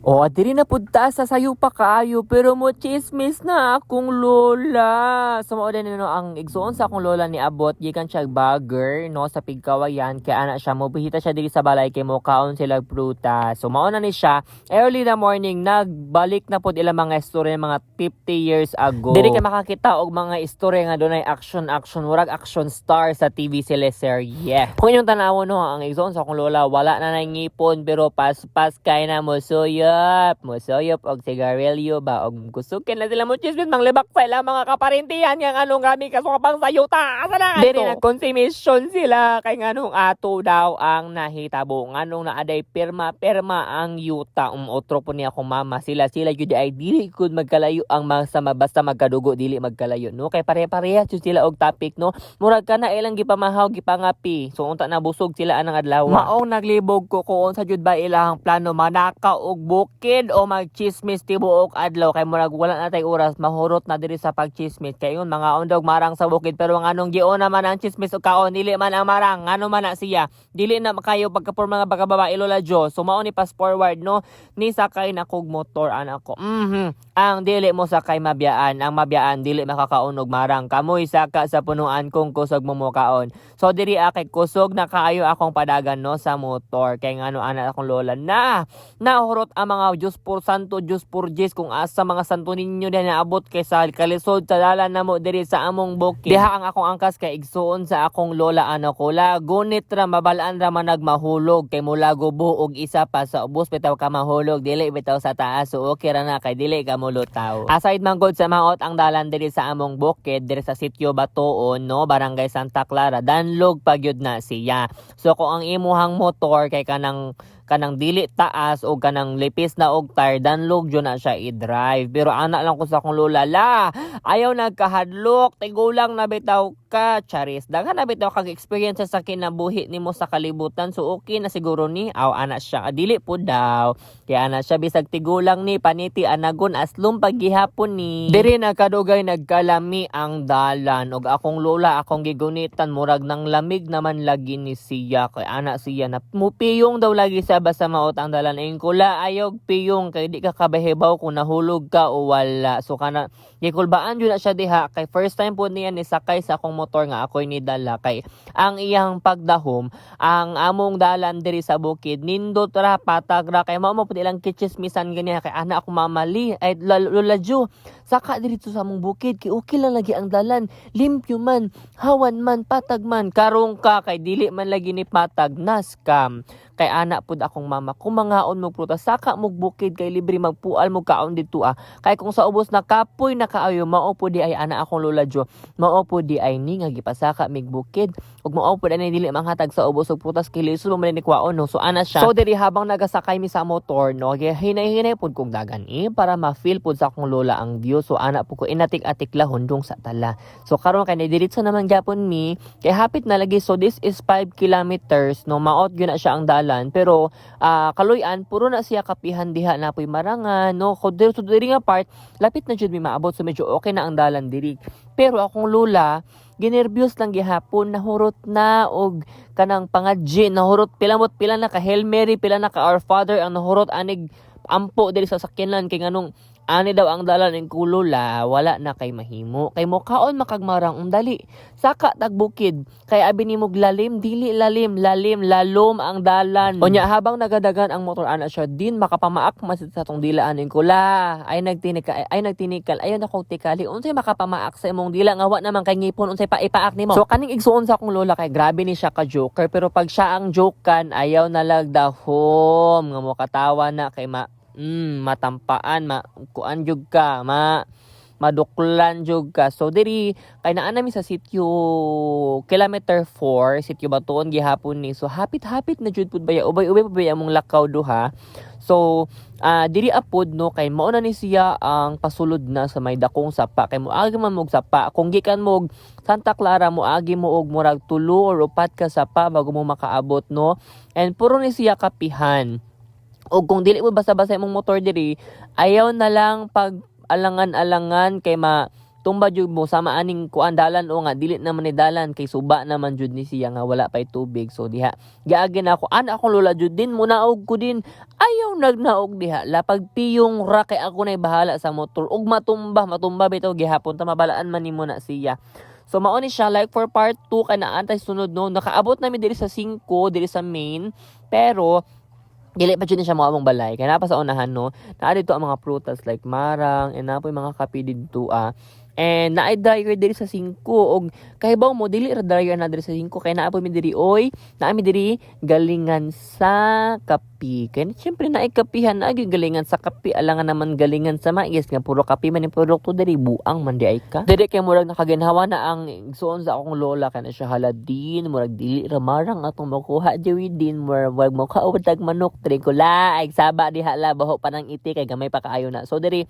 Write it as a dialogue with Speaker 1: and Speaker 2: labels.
Speaker 1: O, diri na pudta sa sayo pa kaayo pero mo chismis na akong lola. So mao din no ang igsuon sa akong lola ni abot gikan siya bagger no sa Pigkawayan kay ana siya mobihita siya diri sa balay kay mo kaon sila prutas. So mao na ni siya early na morning nagbalik na pud ilang mga istorya mga 50 years ago. Diri kay makakita og mga istorya nga dunay action murag action star sa TV teleserye. Kung inyong tanawon no ang igsuon sa akong lola wala na ngipon pero pas kay na mo musuyop og sigarilyo ba og kusukin na sila mo chismis manglibak sa ilang mga kaparintihan nga anong grabe kaso kapang sayuta asa na diri na consumption sila kay nganong ato daw ang nahitabo nganong naaday pirma ang yuta otro po ni akong mama sila gyud ay dili gud magkalayo ang basta magkadugo dili magkalayo no kay pare-pareha jud sila og topic no murag kana ilang gipamahaw gipangapi so unta na busog sila anang adlaw maong naglibog ko kung sa jud ba ilang plano manaka og bukid o magchismis tibuok adlaw kay murag wala na tay oras mahurot na diri sa pagchismis kay yun mga undog marang sa bukid pero nganong gion naman ang chismis o kaon dili man ang marang ngano man na siya dili na makayo pagka-porma nga babae lola Jo so mao ni pass forward no ni sakay na kog motor anak ko ang dili mo sakay mabiyaan ang mabiyaan dili makakaunog marang kamoy saka sa punuan kung kusog mo mukaon so diri akay kusog na kaayo akong padagan no sa motor kay ngano ana akong lola na nahurot ang mga Diyos por santo, Diyos por Diyos kung asa mga santo ninyo din naabot kay sa kalisod sa dalan na mo diri sa among bukid. Diha ang akong angkas kay igsuon sa akong lola ano ko lagunit ra mabalaan ra man nagmahulog kay mula gubo og isa pa sa ubos bitaw ka mahulog dili bitaw sa taas so okay ra na kay dili ka mulutaw. Aside man gud sa maot ang dalan diri sa among bukid diri sa sitio Batoon no Barangay Santa Clara danlog pagyud na siya. So kung ang imuhang motor kay kanang dili taas o kanang lipis na og tire danlog jud na siya i-drive pero ana lang ko sa akong lola ayaw nagkahadlok tigulang na bitaw ka charis daghan na bitaw kag experience sa kinabuhi nimo sa kalibutan so okay na siguro ni ana siya dili po daw kaya ana siya bisag tigulang ni paniti anagon aslum paggihapon ni diri nagkadugay nagkalami ang dalan og akong lola akong gigunitan murag nang lamig naman lagi ni siya kay ana siya na mupiyong daw lagi sa basta maot ang dalan ayong kula ayog piyong kay di ka kabahibaw kung nahulog ka o wala so kana gikulbaan jud na siya diha kay first time po niya ni sakay sa akong motor nga ako'y nidala kay ang iyang pagdahom ang among dalan diri sa bukid nindot ra patag ra kay mao mo pud ilang kichismisan ganiya kay ana akong mamali ay lola Jo saka diri sa among bukid kay okay lang lagi ang dalan limpyo man hawan man patag man karong ka kay dili man lagi ni patag na scam kay ana pud akong mama kung mangaon mo prutas saka mog bukid kay libre magpual mo kaon dito kay kung sa ubos na kapoy na kaayo mao pud di ay ana akong lola Jo mao pud di ay ni nga gipasaka mig bukid ug mao pud ani dili manghatag sa ubos og prutas kay lisod mo ni kwaon no so ana siya so diri habang nagasakay mi sa motor no hinay-hinay pud kong dagan para ma-feel pud sa akong lola ang view so ana pud ko inatik-atik la hundong sa tala so karon kay diretso naman gyapon mi kay hapit na lagi so this is 5 kilometers no maot gyud na siya ang dalan pero kaluyan puro na siya kapihan diha na po'y marangan no so diri nga part lapit na jud mi maabot so medyo okay na ang dalan diri pero akong lola ginervyos lang gihapon nahurot na og kanang pangadji nahurot pila na ka Hail Mary pila na ka Our Father ang nahurot anig ampo diri sa sakyanan kay nganong ani daw ang dalan ng kulula wala na kay mahimo kay mo kaon makagmarang dali saka tagbukid kay abi nimog lalim dili lalim lalom ang dalan unya habang nagadagan ang motor ana siya din makapamaak masid sa tong dilaan ng kula ay nagtinikal ayon ako tikali unsay makapamaak sa imong dila nga wa naman kay ngipon unsay paipaak nimo so kaning igsuon sa akong lola kay grabe ni siya ka joker pero pag siya ang jokekan ayaw na lagdahom nga mo katawa na kay matampaan kuan jud ka maduklan jud ka so diri kay naa nami sa sitio kilometer 4 sitio Batoon gihapon ni so hapit na jud pud baya ubay pa baya among lakaw duha so diri apod no kay mao na ni siya ang pasulod na sa may dakong sapa kay moagi man mog sapa kung gikan mog Santa Clara moagi mo og murag 3 or 4 ka sapa bago mo makaabot no and puro ni siya kapihan o kung dili mo basa-basa imong motor diri ayaw na lang pag alangan-alangan kay tumba jud mo sama aning kuan dalan o nga dili naman ni dalan kay suba naman jud ni siya nga wala pay tubig. So diha giagin ako ana akong lola jud din munaog ko din ayaw nagnaog diha lapag piyong ra kay ako nay bahala sa motor ug matumba bitaw gihapon ta mabalaan man nimo na siya. So mao ni siya like for part 2 kay naantay sunod no nakaabot namin diri sa 5 diri sa main pero dili pa dyan siya mga among balay. Kaya napa sa unahan, no? Naa dito ang mga prutas like marang, and na po yung mga kape dito, And naay dryer diri sa 5 og kahibaw mo dili ra dryer na diri sa 5 kay naa po mi diri oy naa mi diri galingan sa kape kay syempre naay kapihan na galingan sa kape alangan naman galingan sa mais nga puro kape man yung produkto diri buang man di ay ka dili kay murag nakaginhawa na ang igsoon sa akong lola kay na siya haladin murag dili ra marang atong makuha jawi din murag mo kautag manok diri ko la ay saba diha la baho pa nang iti kay gamay pa kaayo na so diri